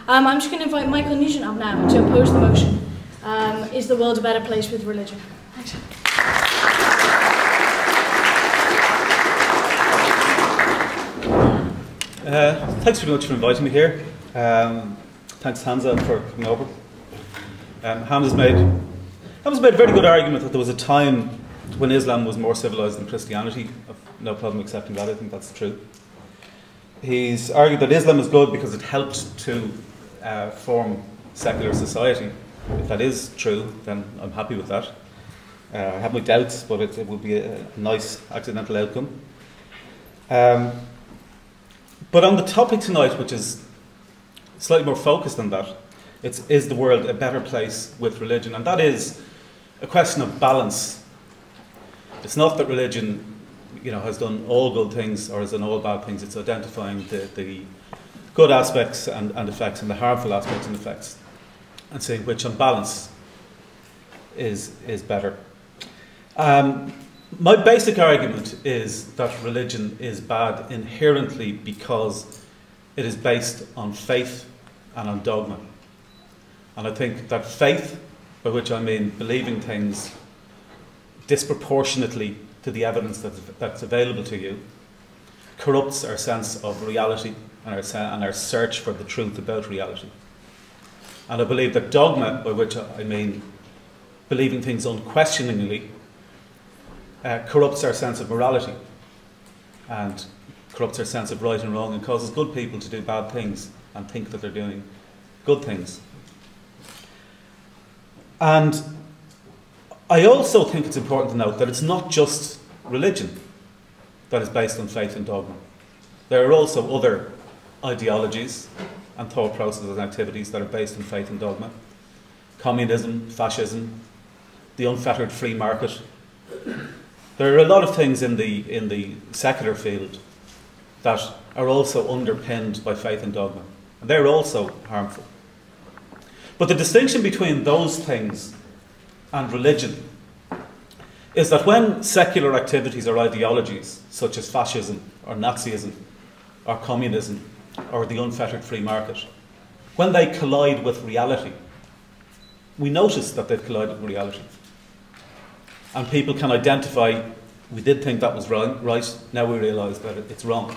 I'm just going to invite Michael Nugent up now to oppose the motion. Is the world a better place with religion? Thanks. Thanks very much for inviting me here. Thanks Hamza for coming over. Hamza's made a very good argument that there was a time when Islam was more civilized than Christianity. I've no problem accepting that. I think that's true. He's argued that Islam is good because it helped to form secular society. If that is true, then I'm happy with that. I have my doubts, but it would be a nice accidental outcome. But on the topic tonight, which is slightly more focused on that, is the world a better place with religion? And that is a question of balance. It's not that religion, has done all good things or has done all bad things. It's identifying the good aspects and effects and the harmful aspects and effects, and saying which on balance is better. My basic argument is that religion is bad inherently because it is based on faith and on dogma. And I think that faith, by which I mean believing things disproportionately to the evidence that's available to you, corrupts our sense of reality and our search for the truth about reality. And I believe that dogma, by which I mean believing things unquestioningly, corrupts our sense of morality and corrupts our sense of right and wrong and causes good people to do bad things and think that they're doing good things. And I also think it's important to note that it's not just religion that is based on faith and dogma. There are also other ideologies and thought processes and activities that are based on faith and dogma. Communism, fascism, the unfettered free market. There are a lot of things in the secular field that are also underpinned by faith and dogma. And they're also harmful. But the distinction between those things and religion is that when secular activities or ideologies, such as fascism or Nazism or communism or the unfettered free market, when they collide with reality, we notice that they've collided with reality. And people can identify, we did think that was wrong, right, now we realise that it's wrong.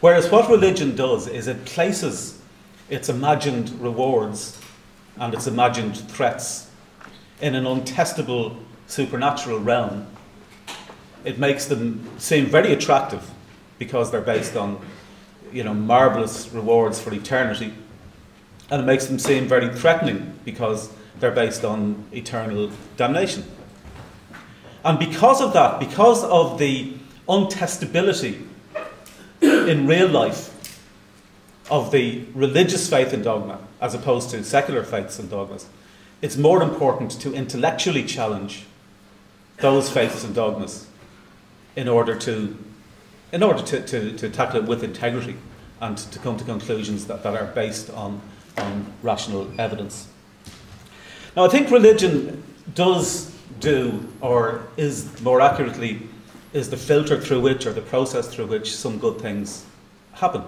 Whereas what religion does is it places its imagined rewards and its imagined threats in an untestable supernatural realm. It makes them seem very attractive because they're based on, marvellous rewards for eternity. And it makes them seem very threatening because they're based on eternal damnation. And because of that, because of the untestability in real life of the religious faith and dogma, as opposed to secular faiths and dogmas, it's more important to intellectually challenge those faiths and dogmas in order to tackle it with integrity and to come to conclusions that are based on rational evidence. Now, I think religion does do, or is more accurately, is the filter through which, or the process through which some good things happen.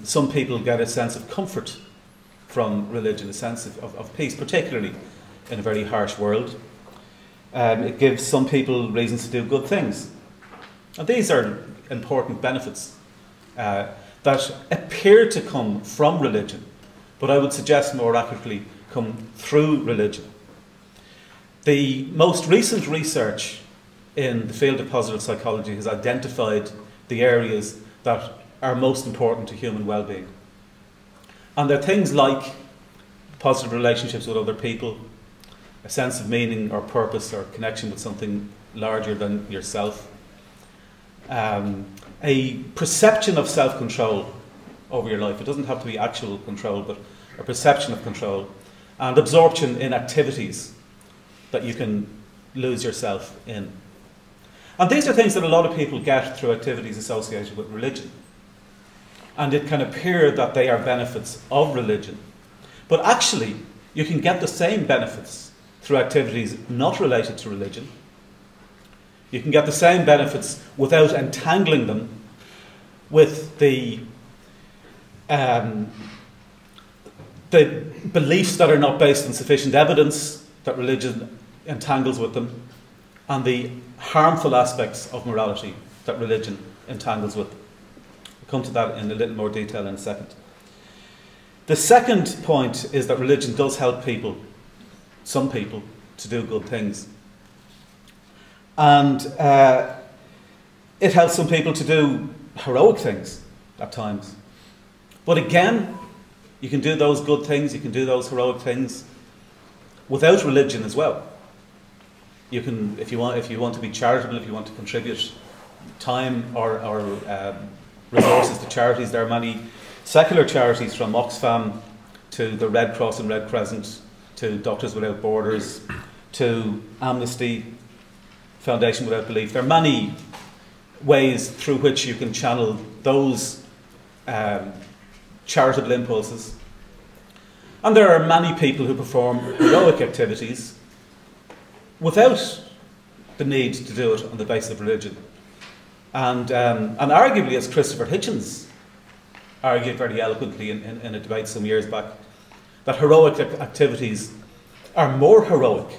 Some people get a sense of comfort from religion, a sense of peace, particularly in a very harsh world. It gives some people reasons to do good things. And these are important benefits that appear to come from religion, but I would suggest more accurately come through religion. The most recent research in the field of positive psychology has identified the areas that are most important to human well-being. And they're things like positive relationships with other people, a sense of meaning or purpose or connection with something larger than yourself, a perception of self-control over your life. It doesn't have to be actual control, but a perception of control, and absorption in activities that you can lose yourself in. And these are things that a lot of people get through activities associated with religion. And it can appear that they are benefits of religion. But actually, you can get the same benefits through activities not related to religion. You can get the same benefits without entangling them with the the beliefs that are not based on sufficient evidence that religion entangles with them, and the harmful aspects of morality that religion entangles with them. We'll come to that in a little more detail in a second. The second point is that religion does help people, some people, to do good things. And it helps some people to do heroic things at times. But again, you can do those good things, you can do those heroic things without religion as well. You can, if you want to be charitable, if you want to contribute time or resources to charities, there are many secular charities, from Oxfam to the Red Cross and Red Crescent to Doctors Without Borders to Amnesty, Foundation Without Belief. There are many ways through which you can channel those charitable impulses. And there are many people who perform heroic activities without the need to do it on the basis of religion. And arguably, as Christopher Hitchens argued very eloquently in a debate some years back, that heroic activities are more heroic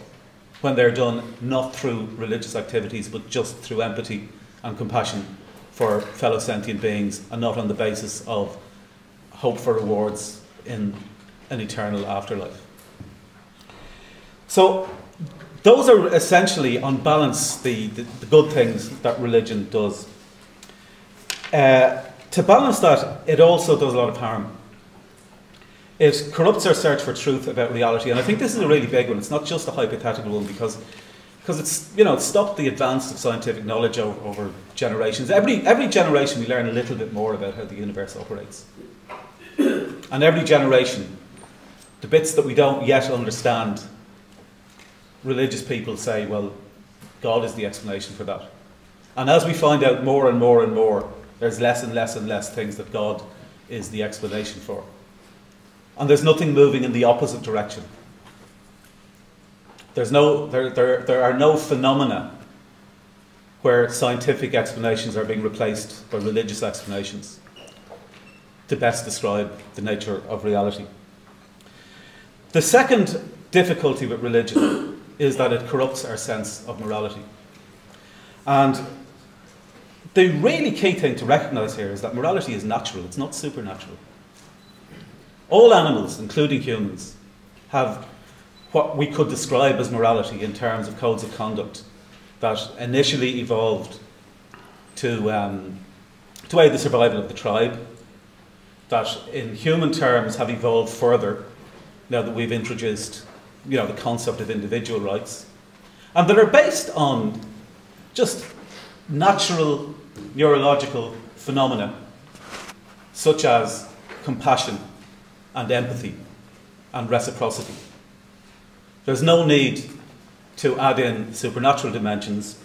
when they're done not through religious activities, but just through empathy and compassion for fellow sentient beings, and not on the basis of hope for rewards in an eternal afterlife. So those are essentially, on balance, the good things that religion does. To balance that, it also does a lot of harm. It corrupts our search for truth about reality, and I think this is a really big one. It's not just a hypothetical one, because it's, you know, it's stopped the advance of scientific knowledge over generations. Every generation we learn a little bit more about how the universe operates. And every generation, the bits that we don't yet understand, religious people say, well, God is the explanation for that. And as we find out more and more and more, there's less and less and less things that God is the explanation for. And there's nothing moving in the opposite direction. There are no phenomena where scientific explanations are being replaced by religious explanations to best describe the nature of reality. The second difficulty with religion is that it corrupts our sense of morality. And the really key thing to recognise here is that morality is natural, it's not supernatural. All animals, including humans, have what we could describe as morality in terms of codes of conduct that initially evolved to aid the survival of the tribe, that in human terms have evolved further now that we've introduced, you know, the concept of individual rights, and that are based on just natural neurological phenomena such as compassion and empathy and reciprocity. There's no need to add in supernatural dimensions,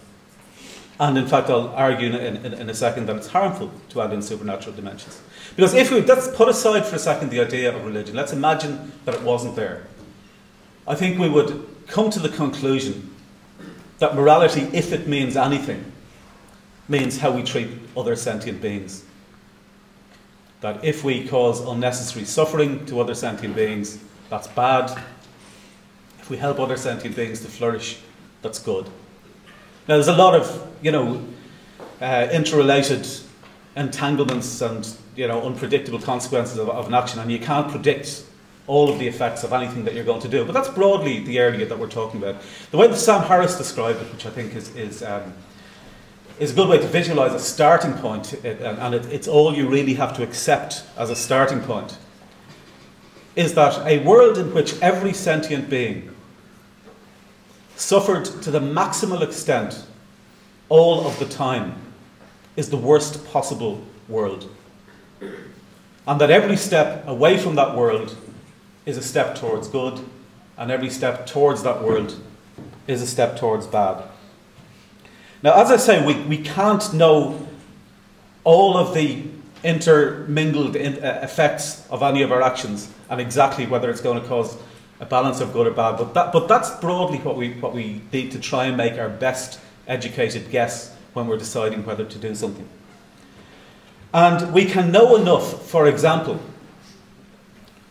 and in fact I'll argue in a second that it's harmful to add in supernatural dimensions. Because let's put aside for a second the idea of religion, let's imagine that it wasn't there. I think we would come to the conclusion that morality, if it means anything, means how we treat other sentient beings. That if we cause unnecessary suffering to other sentient beings, that's bad. If we help other sentient beings to flourish, that's good. Now there's a lot of, you know, interrelated entanglements and, you know, unpredictable consequences of an action, and you can't predict all of the effects of anything that you're going to do. But that's broadly the area that we're talking about. The way that Sam Harris described it, which I think is a good way to visualise a starting point, and it's all you really have to accept as a starting point, is that a world in which every sentient being suffered to the maximal extent all of the time is the worst possible world. And that every step away from that world is a step towards good, and every step towards that world is a step towards bad. Now, as I say, we can't know all of the intermingled effects of any of our actions and exactly whether it's going to cause a balance of good or bad, but that's broadly what we need to try and make our best educated guess when we're deciding whether to do something. And we can know enough, for example,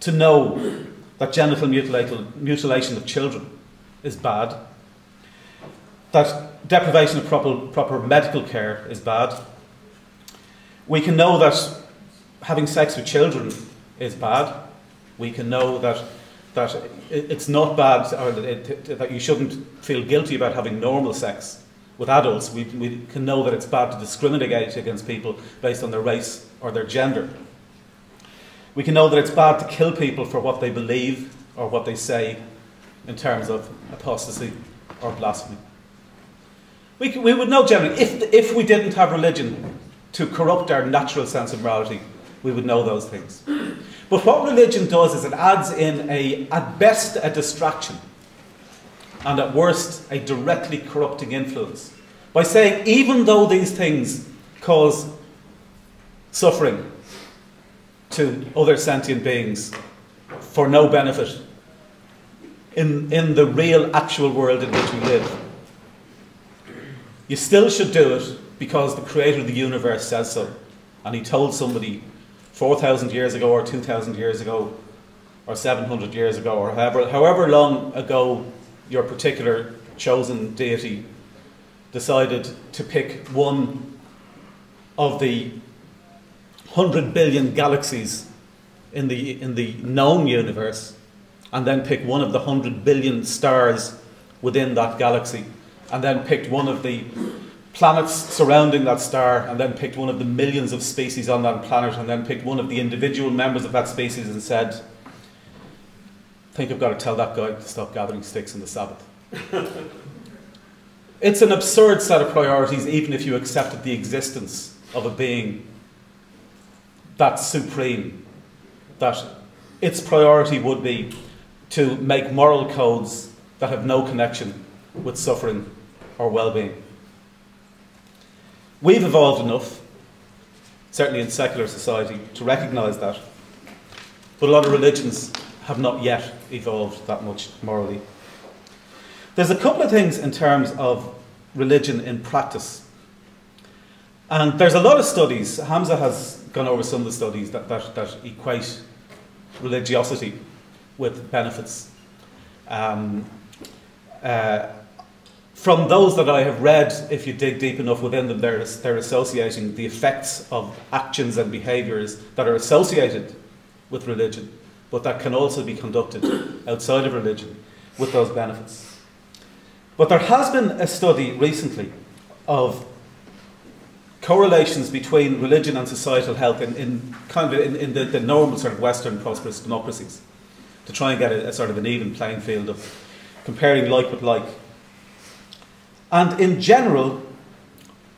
to know that genital mutilation of children is bad, that deprivation of proper medical care is bad. We can know that having sex with children is bad. We can know that it's not bad, or that you shouldn't feel guilty about having normal sex with adults. We can know that it's bad to discriminate against people based on their race or their gender. We can know that it's bad to kill people for what they believe or what they say in terms of apostasy or blasphemy. We would know generally, if we didn't have religion to corrupt our natural sense of morality, we would know those things. But what religion does is it adds in, at best, a distraction, and at worst, a directly corrupting influence, by saying, even though these things cause suffering to other sentient beings for no benefit in the real, actual world in which we live, you still should do it because the creator of the universe says so. And he told somebody 4,000 years ago, or 2,000 years ago, or 700 years ago, or however long ago your particular chosen deity decided to pick one of the 100 billion galaxies in the known universe, and then picked one of the 100 billion stars within that galaxy, and then picked one of the planets surrounding that star, and then picked one of the millions of species on that planet, and then picked one of the individual members of that species and said, I think I've got to tell that guy to stop gathering sticks on the Sabbath. It's an absurd set of priorities, even if you accepted the existence of a being that's supreme, that its priority would be to make moral codes that have no connection with suffering or well-being. We've evolved enough, certainly in secular society, to recognise that, but a lot of religions have not yet evolved that much morally. There's a couple of things in terms of religion in practice, and there's a lot of studies. Hamza has gone over some of the studies that equate religiosity with benefits. From those that I have read, if you dig deep enough within them, they're associating the effects of actions and behaviours that are associated with religion, but that can also be conducted outside of religion with those benefits. But there has been a study recently of correlations between religion and societal health in the normal sort of Western prosperous democracies, to try and get a sort of an even playing field of comparing like with like. And in general,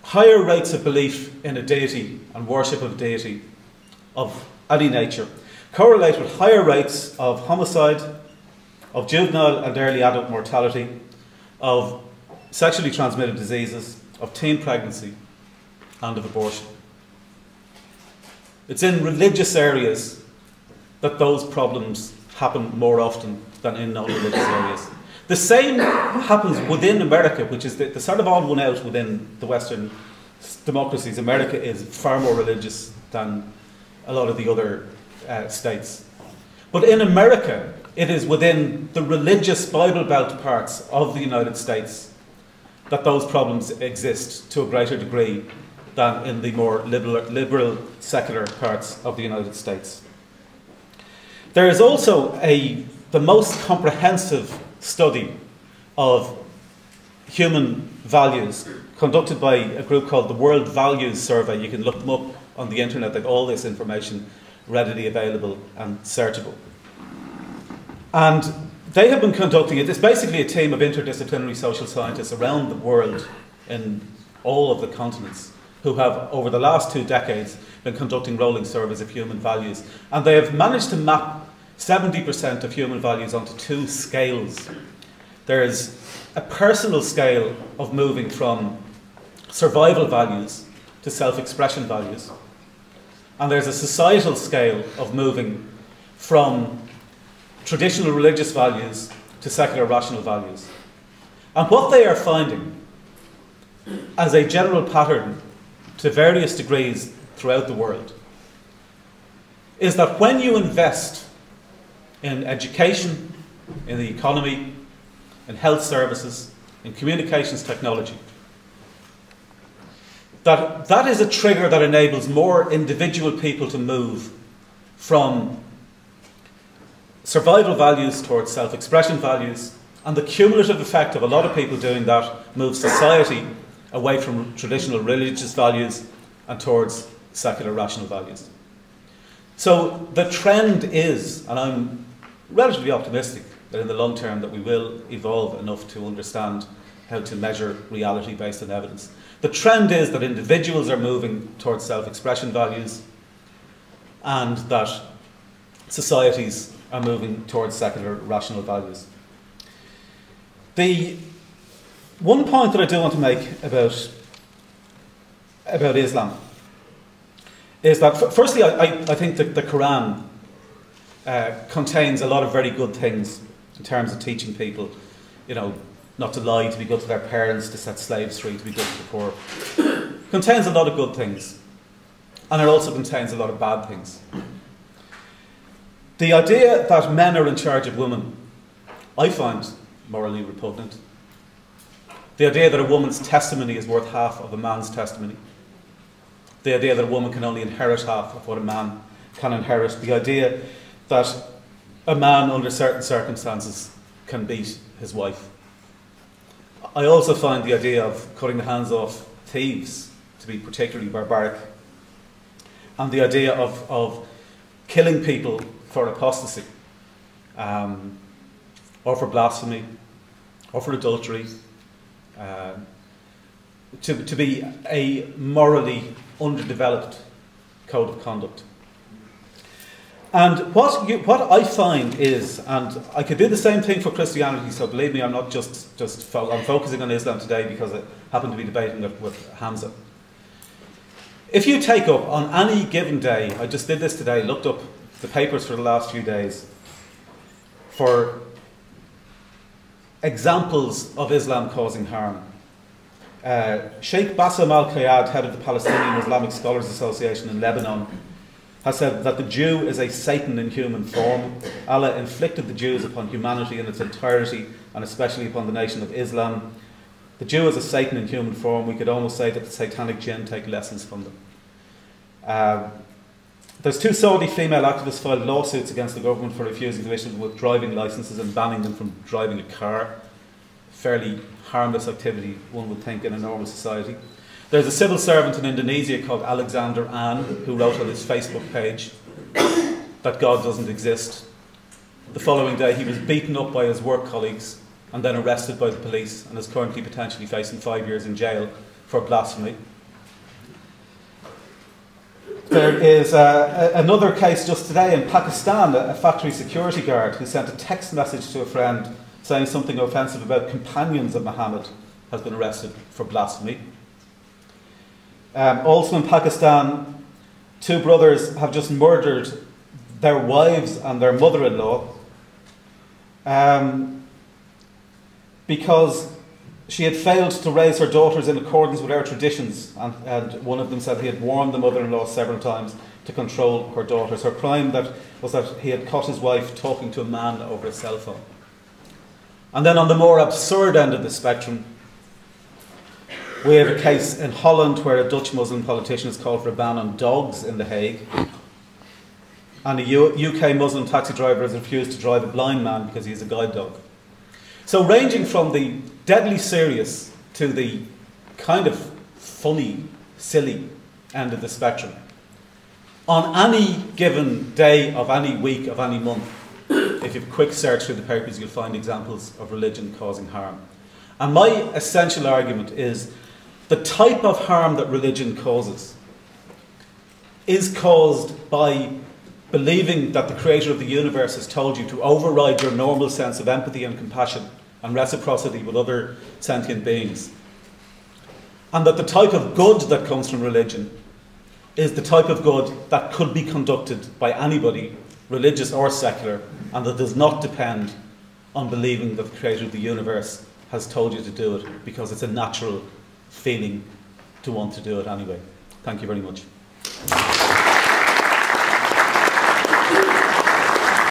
higher rates of belief in a deity and worship of a deity of any nature correlate with higher rates of homicide, of juvenile and early adult mortality, of sexually transmitted diseases, of teen pregnancy, and of abortion. It's in religious areas that those problems happen more often than in non-religious areas. The same happens within America, which is the sort of odd one out within the Western democracies. America is far more religious than a lot of the other states. But in America, it is within the religious Bible Belt parts of the United States that those problems exist to a greater degree than in the more liberal secular parts of the United States. There is also the most comprehensive study of human values conducted by a group called the World Values Survey. You can look them up on the internet. They've all this information readily available and searchable. And they have been conducting it. It's basically a team of interdisciplinary social scientists around the world in all of the continents who have, over the last 2 decades, been conducting rolling surveys of human values. And they have managed to map 70% of human values onto 2 scales. There's a personal scale of moving from survival values to self-expression values. And there's a societal scale of moving from traditional religious values to secular rational values. And what they are finding as a general pattern to various degrees throughout the world is that when you invest in education, in the economy, in health services, in communications technology. That is a trigger that enables more individual people to move from survival values towards self-expression values, and the cumulative effect of a lot of people doing that moves society away from traditional religious values and towards secular rational values. So the trend is, and I'm relatively optimistic that in the long term that we will evolve enough to understand how to measure reality based on evidence. The trend is that individuals are moving towards self-expression values and that societies are moving towards secular rational values. The one point that I do want to make about Islam is that, firstly, I think that the Quran contains a lot of very good things in terms of teaching people, you know, not to lie, to be good to their parents, to set slaves free, to be good to the poor. It contains a lot of good things, and it also contains a lot of bad things. The idea that men are in charge of women, I find morally repugnant. The idea that a woman's testimony is worth half of a man's testimony. The idea that a woman can only inherit half of what a man can inherit. The idea that a man under certain circumstances can beat his wife. I also find the idea of cutting the hands off thieves to be particularly barbaric. And the idea of killing people for apostasy, or for blasphemy, or for adultery, to be a morally underdeveloped code of conduct. And what I find is, and I could do the same thing for Christianity, so believe me, I'm not I'm focusing on Islam today because I happen to be debating it with Hamza. If you take up on any given day, I just did this today, looked up the papers for the last few days, for examples of Islam causing harm. Sheikh Bassam al-Qayyad, head of the Palestinian Islamic Scholars Association in Lebanon, has said that the Jew is a Satan in human form. Allah inflicted the Jews upon humanity in its entirety, and especially upon the nation of Islam. The Jew is a Satan in human form. We could almost say that the satanic jinn take lessons from them. There's 2 Saudi female activists filed lawsuits against the government for refusing to issue them with driving licences and banning them from driving a car. Fairly harmless activity, one would think, in a normal society. There's a civil servant in Indonesia called Alexander An who wrote on his Facebook page that God doesn't exist. The following day he was beaten up by his work colleagues and then arrested by the police and is currently potentially facing 5 years in jail for blasphemy. There is another case just today in Pakistan, a factory security guard who sent a text message to a friend saying something offensive about companions of Muhammad has been arrested for blasphemy. Also in Pakistan, 2 brothers have just murdered their wives and their mother-in-law because she had failed to raise her daughters in accordance with our traditions, and one of them said he had warned the mother-in-law several times to control her daughters. Her crime was that he had caught his wife talking to a man over a cell phone. And then on the more absurd end of the spectrum, we have a case in Holland where a Dutch Muslim politician has called for a ban on dogs in The Hague, and a UK Muslim taxi driver has refused to drive a blind man because he's a guide dog. So ranging from the deadly serious to the kind of funny, silly end of the spectrum, on any given day of any week of any month, if you have a quick search through the papers, you'll find examples of religion causing harm. And my essential argument is the type of harm that religion causes is caused by believing that the creator of the universe has told you to override your normal sense of empathy and compassion and reciprocity with other sentient beings. And that the type of good that comes from religion is the type of good that could be conducted by anybody, religious or secular, and that does not depend on believing that the creator of the universe has told you to do it because it's a natural feeling to want to do it anyway. Thank you very much.